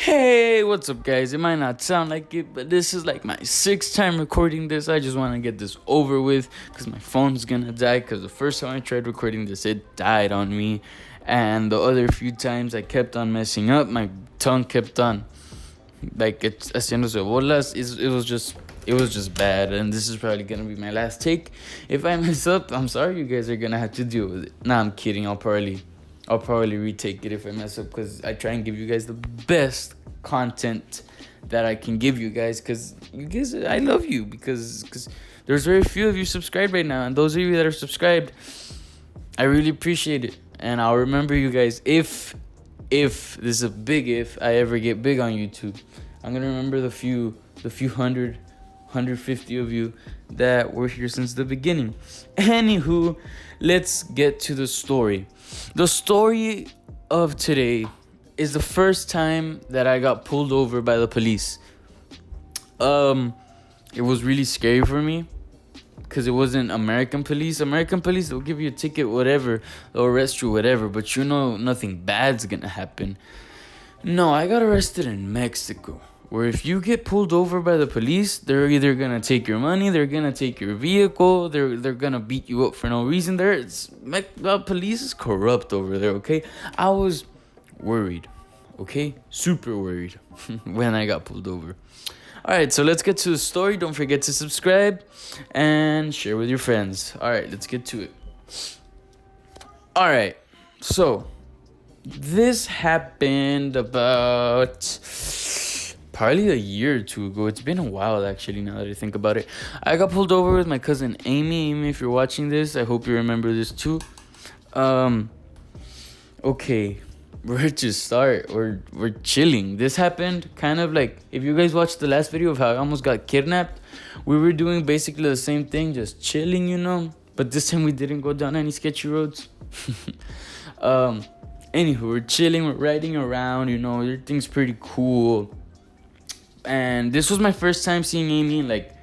Hey, what's up, guys? It might not sound like it, but this is like my sixth time recording this. I just want to get this over with because my phone's gonna die. Because the first time I tried recording this, it died on me, and the other few times I kept on messing up. My tongue kept on like it's haciéndose bolas. It was just bad, and this is probably gonna be my last take. If I mess up, I'm sorry. You guys are gonna have to deal with it. Nah, I'm kidding. I'll probably retake it if I mess up because I try and give you guys the best content that I can give you guys because you guys, I love you because there's very few of you subscribed right now, and those of you that are subscribed, I really appreciate it, and I'll remember you guys if this is a big if I ever get big on YouTube. I'm gonna remember the few 150 of you that were here since the beginning. Anywho, let's get to the story. The story of today is the first time that I got pulled over by the police. It was really scary for me because it wasn't American police. American police, they'll give you a ticket, whatever, they'll arrest you, whatever, but you know nothing bad's gonna happen. No, I got arrested in Mexico, where if you get pulled over by the police, they're either gonna take your money, they're gonna take your vehicle, they're gonna beat you up for no reason. Police is corrupt over there. Okay, I was worried, okay, super worried when I got pulled over. All right, so let's get to the story. Don't forget to subscribe and share with your friends. All right, let's get to it. All right, so this happened about probably a year or two ago. It's been a while, actually, now that I think about it. I got pulled over with my cousin Amy. Amy, if you're watching this, I hope you remember this too. Okay, where to start? We're chilling. This happened kind of like, if you guys watched the last video of how I almost got kidnapped, we were doing basically the same thing, just chilling, you know. But this time we didn't go down any sketchy roads. Anywho, we're chilling, we're riding around, you know, everything's pretty cool. And this was my first time seeing Amy in like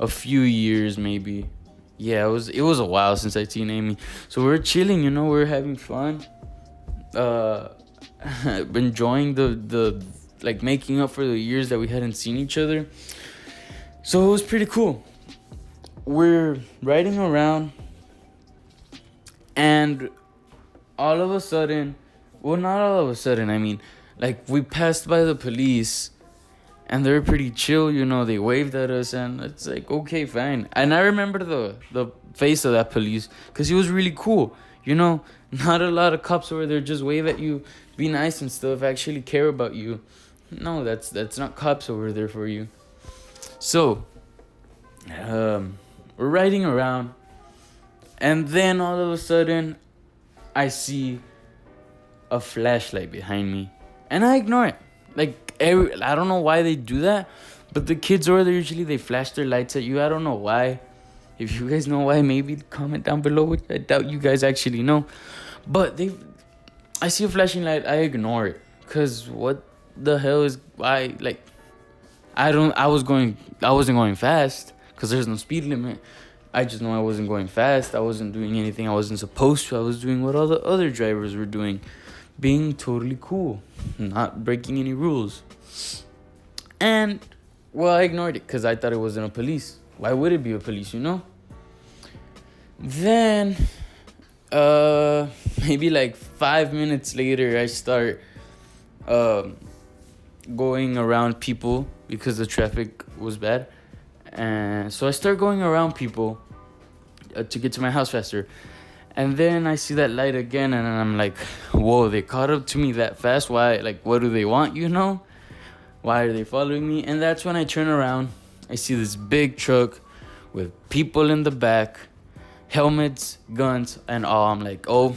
a few years, maybe. Yeah, it was a while since I'd seen Amy. So we're chilling, you know, we're having fun. Enjoying the like making up for the years that we hadn't seen each other. So it was pretty cool. We're riding around, and all of a sudden, well, not all of a sudden, I mean, like, we passed by the police, and they were pretty chill, you know, they waved at us, and it's like, okay, fine. And I remember the face of that police, because he was really cool, you know. Not a lot of cops over there just wave at you, be nice and stuff, actually care about you. No, that's not cops over there for you. So, we're riding around, and then all of a sudden, I see a flashlight behind me, and I ignore it. Like, I don't know why they do that, but the kids over there, usually they flash their lights at you. I don't know why. If you guys know why, maybe comment down below. I doubt you guys actually know. But I see a flashing light, I ignore it. Cause what the hell is why? Like, I wasn't going fast, cause there's no speed limit. I just know I wasn't going fast. I wasn't doing anything I wasn't supposed to. I was doing what all the other drivers were doing, being totally cool, not breaking any rules. And, well, I ignored it because I thought it wasn't a police. Why would it be a police, you know? Then, maybe like 5 minutes later, I start going around people because the traffic was bad. And so I start going around people to get to my house faster. And then I see that light again, and I'm like, whoa, they caught up to me that fast? Why? Like, what do they want, you know? Why are they following me? And that's when I turn around. I see this big truck with people in the back, helmets, guns, and all. I'm like, oh,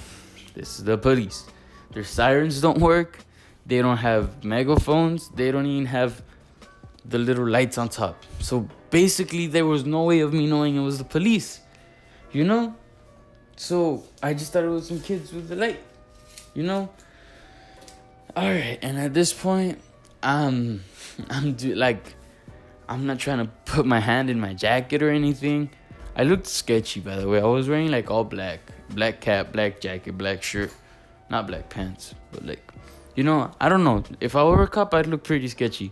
this is the police. Their sirens don't work. They don't have megaphones. They don't even have the little lights on top. So basically, there was no way of me knowing it was the police, you know? So I just thought it was some kids with the light, you know? All right, and at this point, I'm not trying to put my hand in my jacket or anything. I looked sketchy, by the way. I was wearing like all black cap, black jacket, black shirt, not black pants, but like, You know, I don't know. If I were a cop, I'd look pretty sketchy.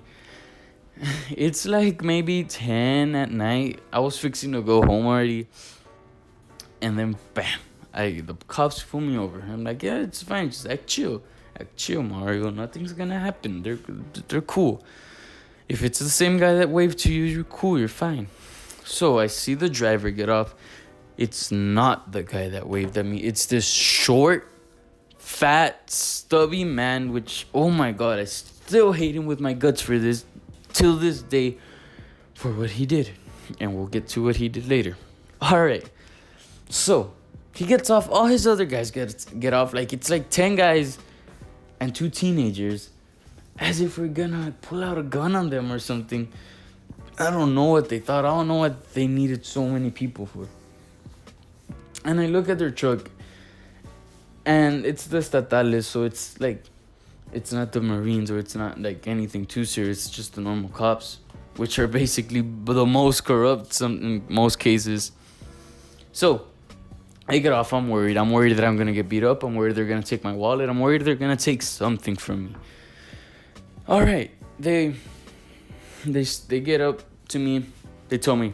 It's like maybe 10 at night. I was fixing to go home already. And then, bam. The cops pull me over. I'm like, yeah, it's fine. Just act chill. Act chill, Mario. Nothing's gonna happen. They're cool. If it's the same guy that waved to you, you're cool. You're fine. So I see the driver get off. It's not the guy that waved at me. It's this short, fat, stubby man, which, oh my God, I still hate him with my guts for this, till this day, for what he did. And we'll get to what he did later. All right. So he gets off. All his other guys get off. Like, it's like 10 guys and 2 teenagers, as if we're gonna pull out a gun on them or something. I don't know what they thought. I don't know what they needed so many people for. And I look at their truck, and it's the Statales, so it's like, it's not the Marines, or it's not like anything too serious. It's just the normal cops, which are basically the most corrupt in most cases. So I get off. I'm worried. I'm worried that I'm gonna get beat up. I'm worried they're gonna take my wallet. I'm worried they're gonna take something from me. All right, they get up to me. They tell me,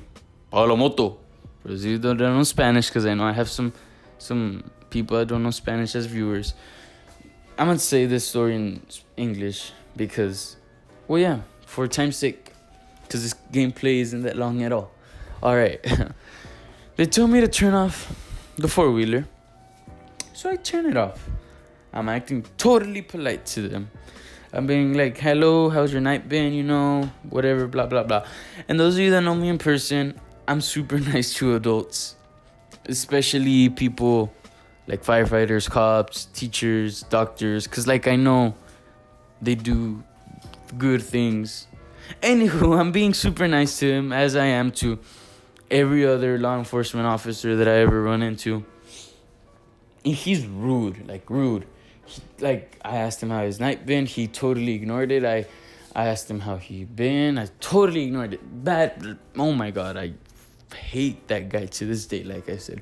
"Pablo Moto." For those of you that don't know Spanish, because I know I have some people that don't know Spanish as viewers. I'm gonna say this story in English because, well, yeah, for time's sake, because this gameplay isn't that long at all. All right, they told me to turn off the 4-wheeler, so I turn it off. I'm acting totally polite to them. I'm being like, hello, how's your night been? You know, whatever, blah, blah, blah. And those of you that know me in person, I'm super nice to adults, especially people like firefighters, cops, teachers, doctors, because, like, I know they do good things. Anywho, I'm being super nice to him, as I am to every other law enforcement officer that I ever run into. And he's rude, like rude. I asked him how his night been. He totally ignored it. I asked him how he been. I totally ignored it. Bad. Oh my God, I hate that guy to this day, like I said.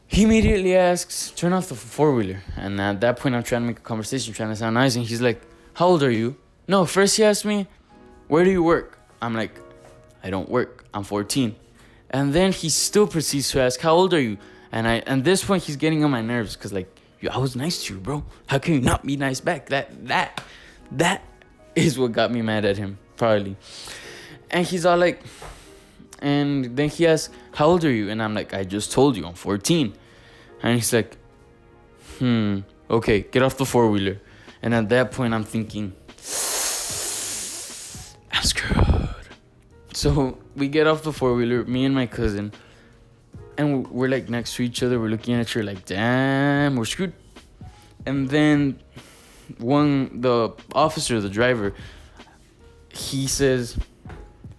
He immediately asks, turn off the 4-wheeler. And at that point, I'm trying to make a conversation, trying to sound nice. And he's like, how old are you? No, first he asked me, where do you work? I'm like, I don't work. I'm 14. And then he still proceeds to ask, how old are you? And at this point, he's getting on my nerves because, like, I was nice to you, bro. How can you not be nice back? That is what got me mad at him, probably. And he's all like, and then he asks, how old are you? And I'm like, I just told you, I'm 14. And he's like, okay, get off the 4-wheeler. And at that point, I'm thinking, I'm screwed. So we get off the 4-wheeler, me and my cousin, and we're like next to each other. We're looking at each other like, damn, we're screwed. And then the officer, the driver, he says,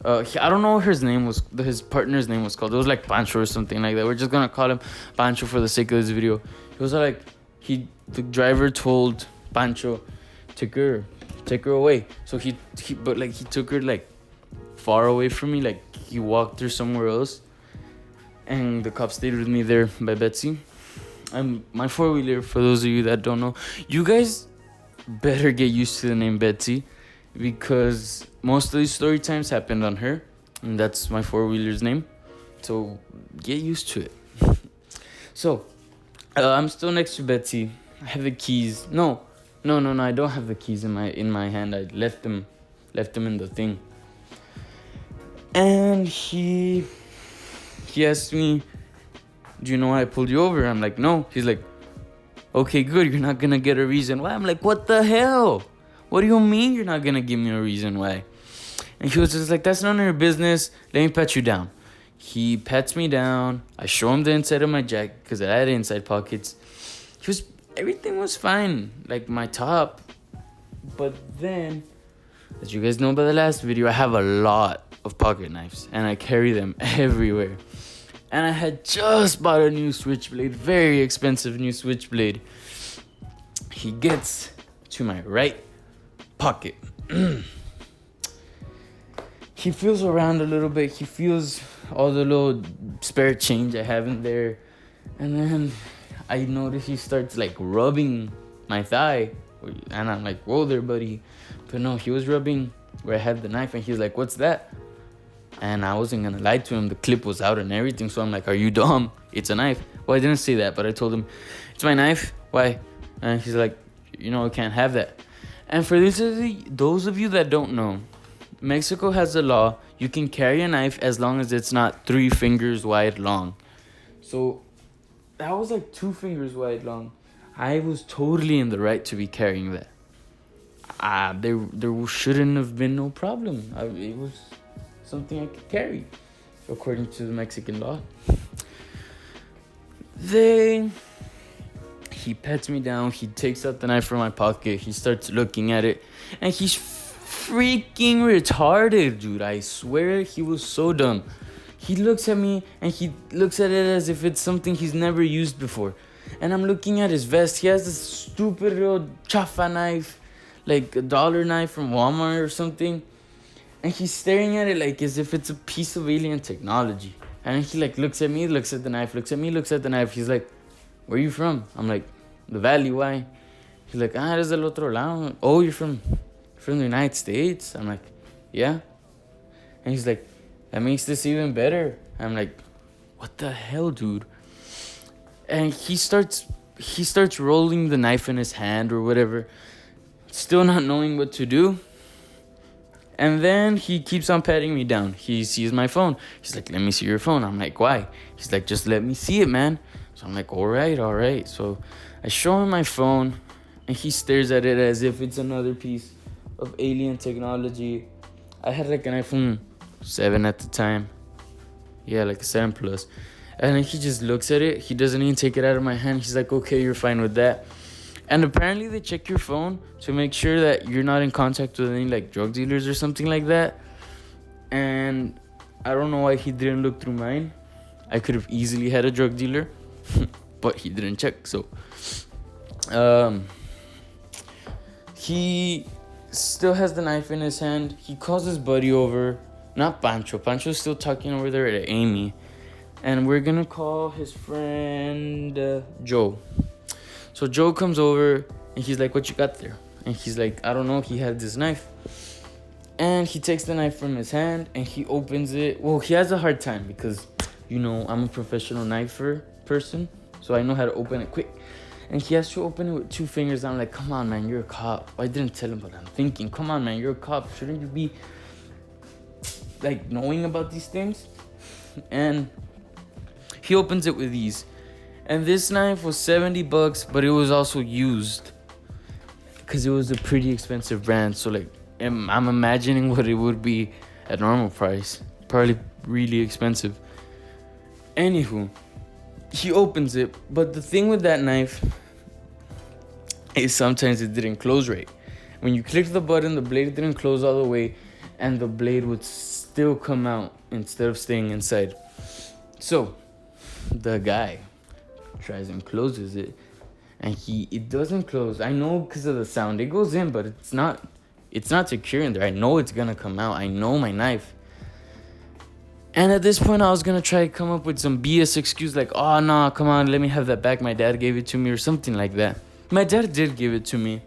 I don't know what his partner's name was called. It was like Pancho or something like that. We're just gonna call him Pancho for the sake of this video. It was like the driver told Pancho, take her away. So he took her like far away from me, like he walked her somewhere else. And the cop stayed with me there by Betsy. My 4-wheeler, for those of you that don't know, you guys better get used to the name Betsy, because most of these story times happened on her, and that's my 4-wheeler's name. So get used to it. So I'm still next to Betsy. I have the keys. No, I don't have the keys in my hand. I left them in the thing. And he asked me, do you know why I pulled you over? I'm like, no. He's like, okay, good. You're not gonna get a reason why. I'm like, what the hell? What do you mean you're not gonna give me a reason why? And he was just like, that's none of your business. Let me pat you down. He pats me down. I show him the inside of my jacket because I had inside pockets. Everything was fine, like my top. But then, as you guys know by the last video, I have a lot of pocket knives and I carry them everywhere. And I had just bought a new switchblade, very expensive new switchblade. He gets to my right pocket. He feels around a little bit. He feels all the little spare change I have in there. And then I notice he starts like rubbing my thigh. And I'm like, whoa there, buddy. But no, he was rubbing where I had the knife, and he was like, what's that? And I wasn't gonna lie to him. The clip was out and everything. So I'm like, are you dumb? It's a knife. Well, I didn't say that, but I told him, it's my knife. Why? And he's like, I can't have that. And for those of you that don't know, Mexico has a law. You can carry a knife as long as it's not 3 fingers wide long. So that was like 2 fingers wide long. I was totally in the right to be carrying that. There shouldn't have been no problem. It was something I could carry, according to the Mexican law. He pets me down. He takes out the knife from my pocket. He starts looking at it, and he's freaking retarded, dude. I swear he was so dumb. He looks at me, and he looks at it as if it's something he's never used before. And I'm looking at his vest. He has this stupid little chafa knife, like a $1 knife from Walmart or something. And he's staring at it like as if it's a piece of alien technology. And he like looks at me, looks at the knife, looks at me, looks at the knife. He's like, where are you from? I'm like, the Valley, why? He's like, eres del otro lado. Oh, you're from the United States? I'm like, yeah. And he's like, that makes this even better. I'm like, what the hell, dude? And he starts rolling the knife in his hand or whatever, still not knowing what to do. And then he keeps on patting me down. He sees my phone. He's like, let me see your phone. I'm like, why? He's like, just let me see it, man. So I'm like, all right. So I show him my phone, and he stares at it as if it's another piece of alien technology. I had like an iPhone 7 at the time. Yeah, like a 7 Plus. And then he just looks at it. He doesn't even take it out of my hand. He's like, okay, you're fine with that. And apparently they check your phone to make sure that you're not in contact with any like drug dealers or something like that. And I don't know why he didn't look through mine. I could have easily had a drug dealer, but he didn't check. So he still has the knife in his hand. He calls his buddy over, not Pancho. Pancho's still talking over there to Amy. And we're gonna call his friend Joe. So Joe comes over, and he's like, what you got there? And he's like, I don't know. He had this knife. And he takes the knife from his hand, and he opens it. Well, he has a hard time because, I'm a professional knifer person. So I know how to open it quick. And he has to open it with 2 fingers. I'm like, come on, man, you're a cop. I didn't tell him, but I'm thinking, come on, man, you're a cop. Shouldn't you be, like, knowing about these things? And he opens it with ease. And this knife was $70, but it was also used because it was a pretty expensive brand. So like, I'm imagining what it would be at normal price. Probably really expensive. Anywho, he opens it, but the thing with that knife is sometimes it didn't close right. When you clicked the button, the blade didn't close all the way, and the blade would still come out instead of staying inside. So the guy tries and closes it, and it doesn't close. I know because of the sound. It goes in, but it's not secure in there. I know it's gonna come out. I know my knife. And at this point, I was gonna try to come up with some BS excuse like, oh no, come on, let me have that back. My dad gave it to me or something like that. My dad did give it to me,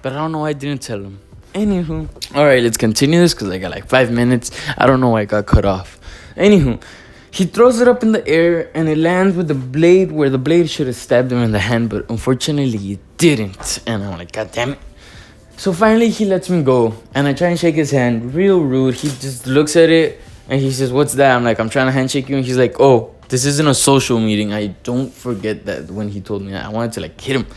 but I don't know why I didn't tell him. Anywho, all right, let's continue this because I got like 5 minutes. I don't know why I got cut off. Anywho, he throws it up in the air, and it lands with the blade where the blade should have stabbed him in the hand, but unfortunately it didn't. And I'm like, God damn it. So finally he lets me go, and I try and shake his hand, real rude. He just looks at it, and he says, what's that? I'm like, I'm trying to handshake you. And he's like, oh, this isn't a social meeting. I don't forget that when he told me that. I wanted to like hit him.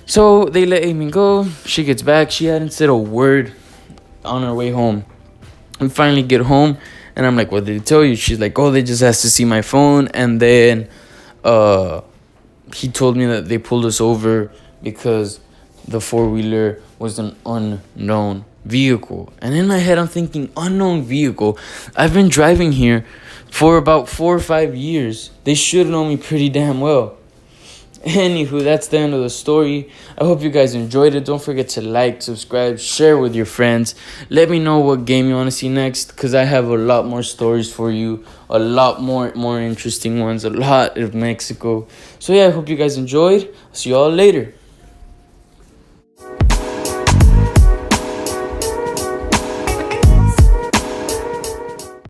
So they let Amy go. She gets back. She hadn't said a word on her way home. We finally get home, and I'm like, what did he tell you? She's like, oh, they just asked to see my phone. And then he told me that they pulled us over because the 4-wheeler was an unknown vehicle. And in my head, I'm thinking, unknown vehicle? I've been driving here for about 4 or 5 years. They should know me pretty damn well. Anywho, that's the end of the story. I hope you guys enjoyed it. Don't forget to like, subscribe, share with your friends. Let me know what game you want to see next, because I have a lot more stories for you. A lot more interesting ones. A lot of Mexico. So yeah, I hope you guys enjoyed. See you all later.